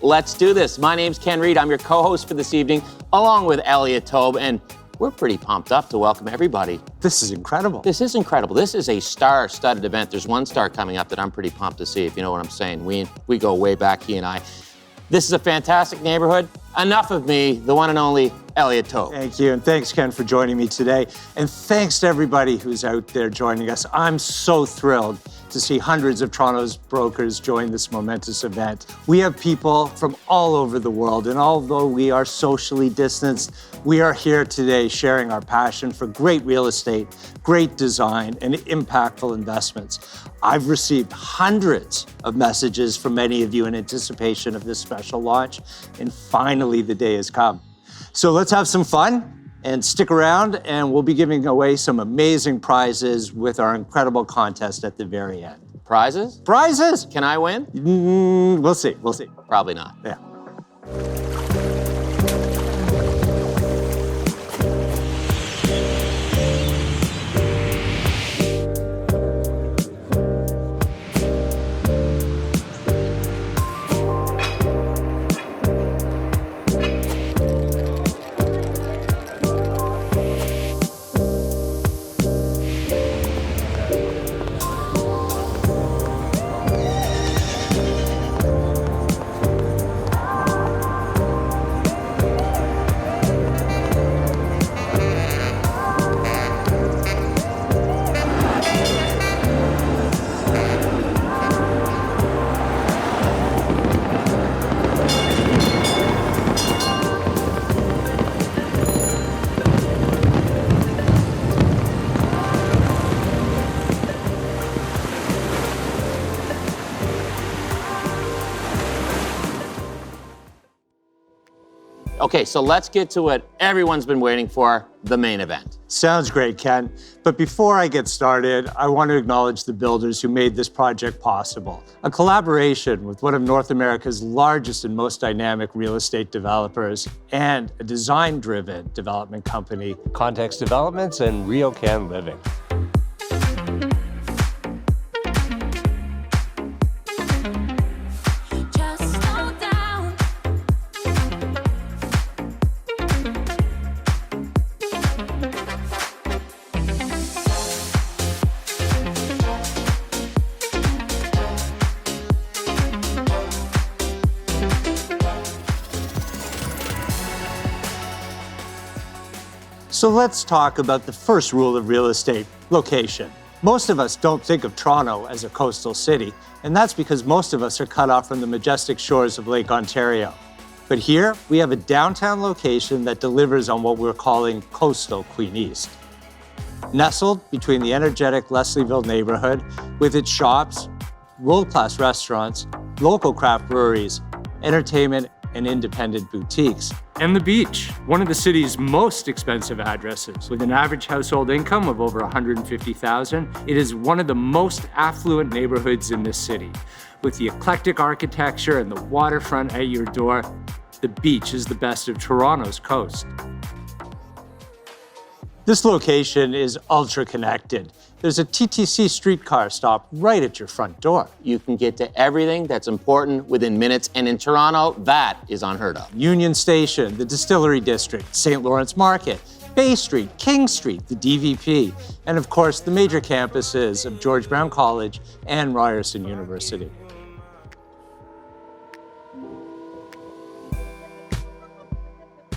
Let's do this. My name's Ken Reed. I'm your co-host for this evening, along with Elliot Tobe, and we're pretty pumped up to welcome everybody. This is incredible. This is incredible. This is a star-studded event. There's one star coming up that I'm pretty pumped to see, if you know what I'm saying. We go way back, he and I. This is a fantastic neighborhood. Enough of me, the one and only Elliot Tobe. Thank you, and thanks, Ken, for joining me today. And thanks to everybody who's out there joining us. I'm so thrilled to see hundreds of Toronto's brokers join this momentous event. We have people from all over the world, and although we are socially distanced, we are here today sharing our passion for great real estate, great design, and impactful investments. I've received hundreds of messages from many of you in anticipation of this special launch, and finally the day has come. So let's have some fun and stick around, and we'll be giving away some amazing prizes with our incredible contest at the very end. Prizes? Prizes! Can I win? We'll see. Probably not. Yeah. Okay, so let's get to what everyone's been waiting for, the main event. Sounds great, Ken. But before I get started, I want to acknowledge the builders who made this project possible. A collaboration with one of North America's largest and most dynamic real estate developers and a design-driven development company, Context Developments and RioCan Living. So let's talk about the first rule of real estate, location. Most of us don't think of Toronto as a coastal city, and that's because most of us are cut off from the majestic shores of Lake Ontario. But here, we have a downtown location that delivers on what we're calling coastal Queen East. Nestled between the energetic Leslieville neighborhood, with its shops, world-class restaurants, local craft breweries, entertainment, and independent boutiques. And the beach, one of the city's most expensive addresses. With an average household income of over $150,000, it is one of the most affluent neighborhoods in this city. With the eclectic architecture and the waterfront at your door, the beach is the best of Toronto's coast. This location is ultra-connected. There's a TTC streetcar stop right at your front door. You can get to everything that's important within minutes, and in Toronto, that is unheard of. Union Station, the Distillery District, St. Lawrence Market, Bay Street, King Street, the DVP, and of course, the major campuses of George Brown College and Ryerson University.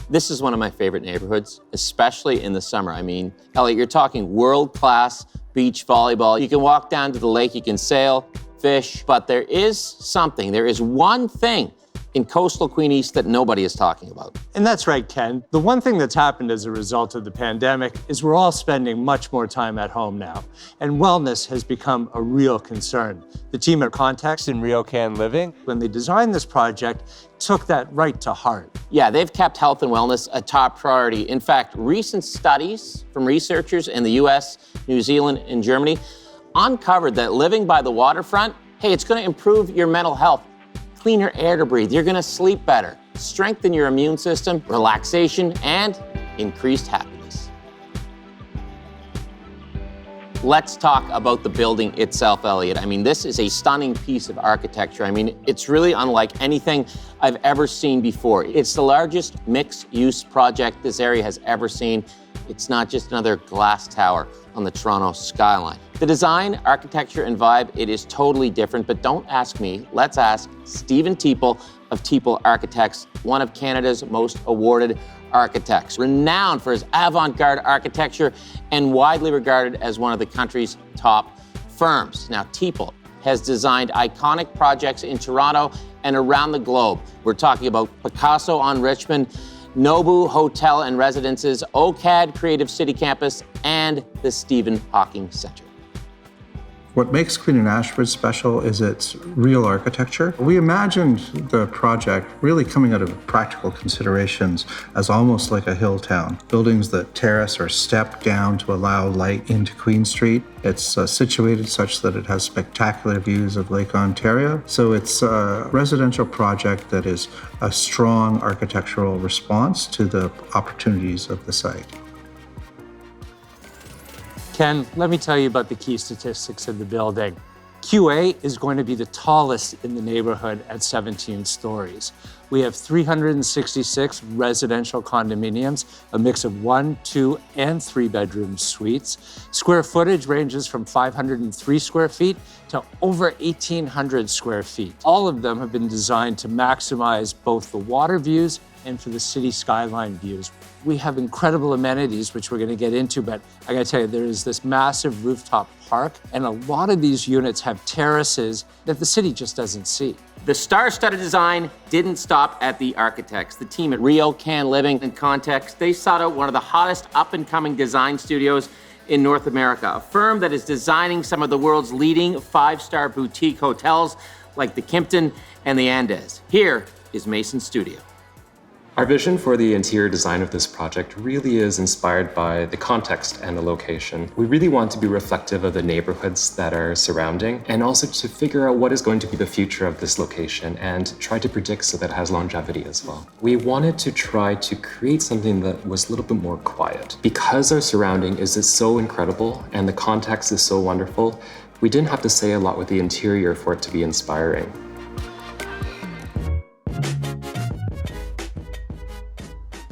This is one of my favorite neighborhoods, especially in the summer. I mean, Elliot, you're talking world-class beach volleyball. You can walk down to the lake, you can sail, fish, but there is one thing in coastal Queen East that nobody is talking about. And that's right, Ken. The one thing that's happened as a result of the pandemic is we're all spending much more time at home now, and wellness has become a real concern. The team at Context In RioCan Living, when they designed this project, took that right to heart. Yeah, they've kept health and wellness a top priority. In fact, recent studies from researchers in the US, New Zealand, and Germany uncovered that living by the waterfront, hey, it's going to improve your mental health, cleaner air to breathe, you're going to sleep better, strengthen your immune system, relaxation, and increased happiness. Let's talk about the building itself, Elliot. I mean, this is a stunning piece of architecture. I mean, it's really unlike anything I've ever seen before. It's the largest mixed-use project this area has ever seen. It's not just another glass tower on the Toronto skyline. The design, architecture, and vibe, it is totally different, but don't ask me. Let's ask Stephen Teeple of Teeple Architects, one of Canada's most awarded architects, renowned for his avant-garde architecture and widely regarded as one of the country's top firms. Now, Teeple has designed iconic projects in Toronto and around the globe. We're talking about Picasso on Richmond, Nobu Hotel and Residences, OCAD Creative City Campus, and the Stephen Hawking Center. What makes Queen and Ashbridge special is its real architecture. We imagined the project really coming out of practical considerations as almost like a hill town. Buildings that terrace or step down to allow light into Queen Street. It's situated such that it has spectacular views of Lake Ontario. So it's a residential project that is a strong architectural response to the opportunities of the site. Ken, let me tell you about the key statistics of the building. QA is going to be the tallest in the neighborhood at 17 stories. We have 366 residential condominiums, a mix of 1, 2, and 3-bedroom suites. Square footage ranges from 503 square feet to over 1,800 square feet. All of them have been designed to maximize both the water views and for the city skyline views. We have incredible amenities, which we're going to get into, but I got to tell you, there is this massive rooftop park, and a lot of these units have terraces that the city just doesn't see. The star-studded design didn't stop at the architects. The team at RioCan Living and Context, they sought out one of the hottest up-and-coming design studios in North America, a firm that is designing some of the world's leading 5-star boutique hotels like the Kimpton and the Andes. Here is Mason's studio. Our vision for the interior design of this project really is inspired by the context and the location. We really want to be reflective of the neighborhoods that are surrounding and also to figure out what is going to be the future of this location and try to predict so that it has longevity as well. We wanted to try to create something that was a little bit more quiet. Because our surrounding is so incredible and the context is so wonderful, we didn't have to say a lot with the interior for it to be inspiring.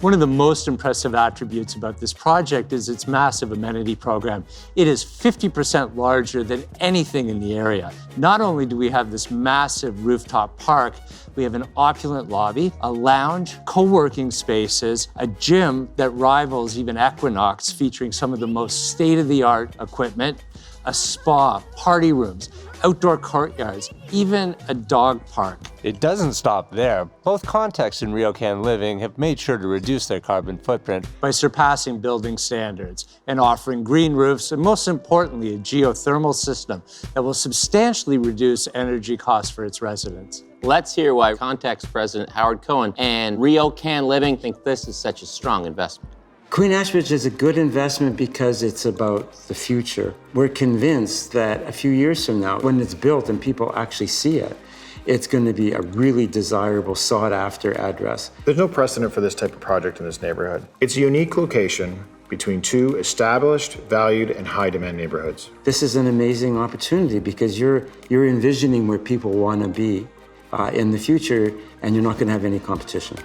One of the most impressive attributes about this project is its massive amenity program. It is 50% larger than anything in the area. Not only do we have this massive rooftop park, we have an opulent lobby, a lounge, co-working spaces, a gym that rivals even Equinox, featuring some of the most state-of-the-art equipment, a spa, party rooms, outdoor courtyards, even a dog park. It doesn't stop there. Both Context and RioCan Living have made sure to reduce their carbon footprint by surpassing building standards and offering green roofs, and most importantly, a geothermal system that will substantially reduce energy costs for its residents. Let's hear why Context President Howard Cohen and RioCan Living think this is such a strong investment. Queen Ashbridge is a good investment because it's about the future. We're convinced that a few years from now, when it's built and people actually see it, it's going to be a really desirable, sought-after address. There's no precedent for this type of project in this neighborhood. It's a unique location between two established, valued, and high-demand neighborhoods. This is an amazing opportunity because you're envisioning where people want to be in the future, and you're not going to have any competition.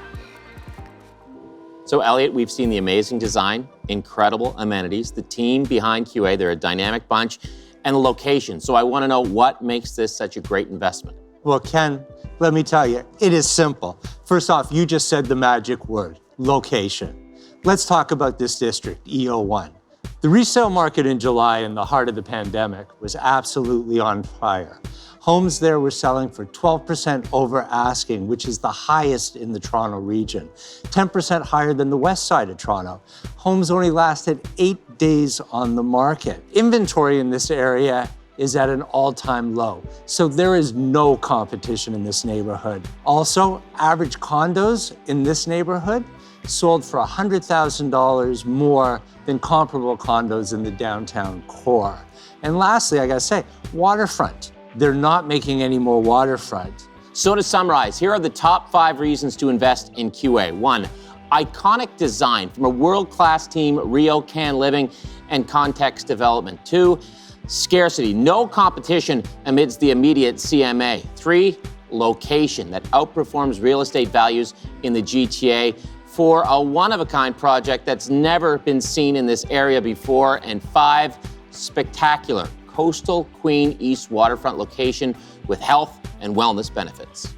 So Elliot, we've seen the amazing design, incredible amenities, the team behind QA, they're a dynamic bunch, and the location. So I want to know what makes this such a great investment. Well, Ken, let me tell you, it is simple. First off, you just said the magic word, location. Let's talk about this district, EO1. The resale market in July, in the heart of the pandemic, was absolutely on fire. Homes there were selling for 12% over asking, which is the highest in the Toronto region, 10% higher than the west side of Toronto. Homes only lasted 8 days on the market. Inventory in this area is at an all-time low, so there is no competition in this neighborhood. Also, average condos in this neighborhood sold for $100,000 more than comparable condos in the downtown core. And lastly, I gotta say, waterfront. They're not making any more waterfront. So to summarize, here are the top 5 reasons to invest in QA. 1, iconic design from a world-class team, RioCan Living and context development. 2, scarcity, no competition amidst the immediate CMA. 3, location that outperforms real estate values in the GTA for a one-of-a-kind project that's never been seen in this area before. And 5, spectacular coastal Queen East waterfront location with health and wellness benefits.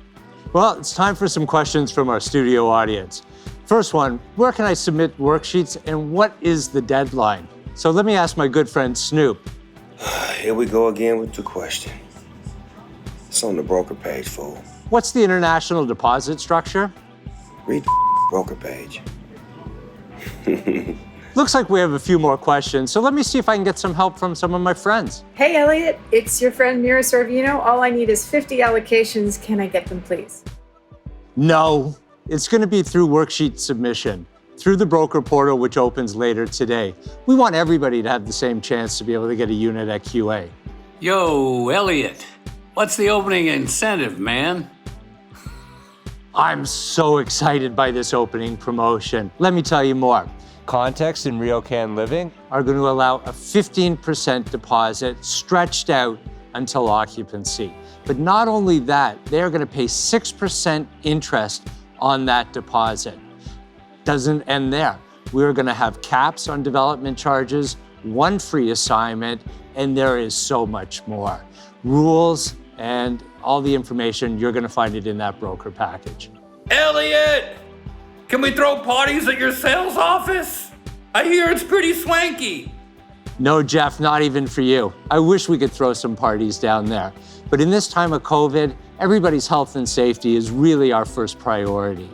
Well, it's time for some questions from our studio audience. First one, where can I submit worksheets and what is the deadline? So let me ask my good friend Snoop. Here we go again with the question. It's on the broker page, fool. What's the international deposit structure? Read the broker page. Looks like we have a few more questions, so let me see if I can get some help from some of my friends. Hey, Elliot, it's your friend Mira Sorvino. All I need is 50 allocations. Can I get them, please? No, it's going to be through worksheet submission, through the broker portal, which opens later today. We want everybody to have the same chance to be able to get a unit at QA. Yo, Elliot, what's the opening incentive, man? I'm so excited by this opening promotion. Let me tell you more. Context and RioCan Living Are going to allow a 15% deposit stretched out until occupancy. But not only that, they're going to pay 6% interest on that deposit. Doesn't end there. We're going to have caps on development charges, 1 free assignment, and there is so much more. Rules and all the information, you're going to find it in that broker package. Elliot! Can we throw parties at your sales office? I hear it's pretty swanky. No, Jeff, not even for you. I wish we could throw some parties down there. But in this time of COVID, everybody's health and safety is really our first priority.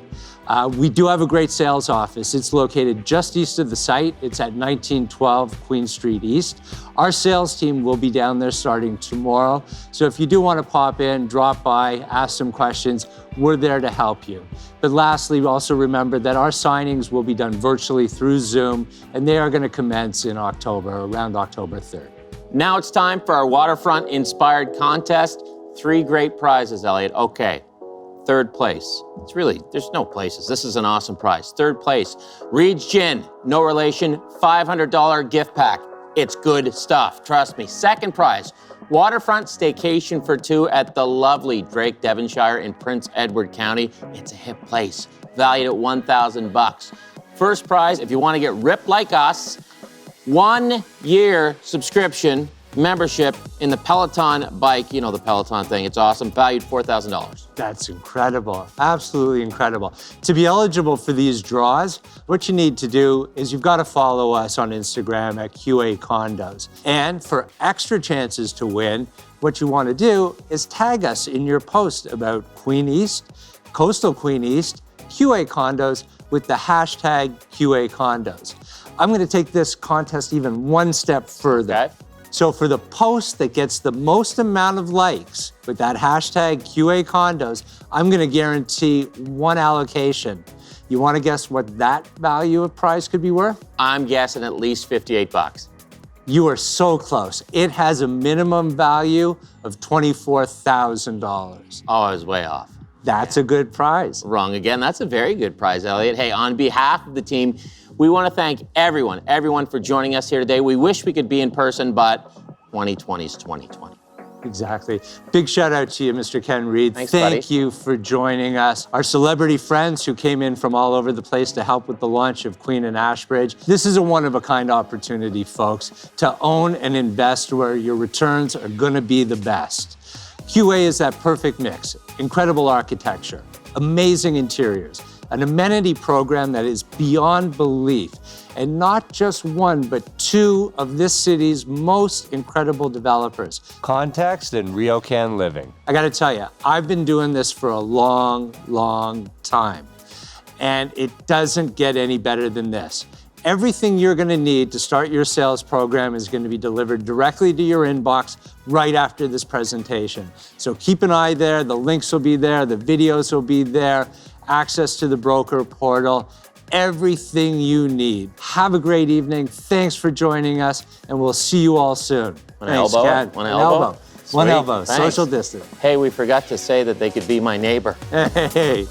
We do have a great sales office. It's located just east of the site. It's at 1912 Queen Street East. Our sales team will be down there starting tomorrow. So if you do want to pop in, drop by, ask some questions, we're there to help you. But lastly, also remember that our signings will be done virtually through Zoom, and they are going to commence in October, around October 3rd. Now it's time for our waterfront-inspired contest. 3 great prizes, Elliot. Okay. 3rd place. It's really, there's no places. This is an awesome prize. 3rd place, Reed's Gin, no relation, $500 gift pack. It's good stuff, trust me. 2nd prize, waterfront staycation for 2 at the lovely Drake, Devonshire in Prince Edward County. It's a hip place, valued at $1,000. 1st prize, if you want to get ripped like us, 1-year subscription membership in the Peloton bike. You know the Peloton thing. It's awesome. Valued $4,000. That's incredible. Absolutely incredible. To be eligible for these draws, what you need to do is you've got to follow us on Instagram at QA Condos. And for extra chances to win, what you want to do is tag us in your post about Queen East, Coastal Queen East, QA Condos with the hashtag QA Condos. I'm going to take this contest even one step further. Okay. So for the post that gets the most amount of likes with that hashtag QA Condos, I'm going to guarantee 1 allocation. You want to guess what that value of prize could be worth? I'm guessing at least $58. You are so close. It has a minimum value of $24,000. Oh, I was way off. That's a good prize. Wrong again. That's a very good prize, Elliot. Hey, on behalf of the team, we want to thank everyone for joining us here today. We wish we could be in person, but 2020 is 2020. Exactly. Big shout out to you, Mr. Ken Reed. Thanks, Thank buddy. you for joining us. Our celebrity friends who came in from all over the place to help with the launch of Queen and Ashbridge. This is a one-of-a-kind opportunity, folks, to own and invest where your returns are going to be the best. QA is that perfect mix. Incredible architecture, amazing interiors, an amenity program that is beyond belief, and not just 1, but 2 of this city's most incredible developers. Context and RioCan Living. I gotta tell you, I've been doing this for a long, long time, and it doesn't get any better than this. Everything you're gonna need to start your sales program is gonna be delivered directly to your inbox right after this presentation. So keep an eye there, the links will be there, the videos will be there, access to the broker portal, everything you need. Have a great evening. Thanks for joining us, and we'll see you all soon. Want an elbow? Ken. Want an elbow? One Sweet. elbow, Thanks. social distance. Hey, we forgot to say that they could be my neighbor. Hey.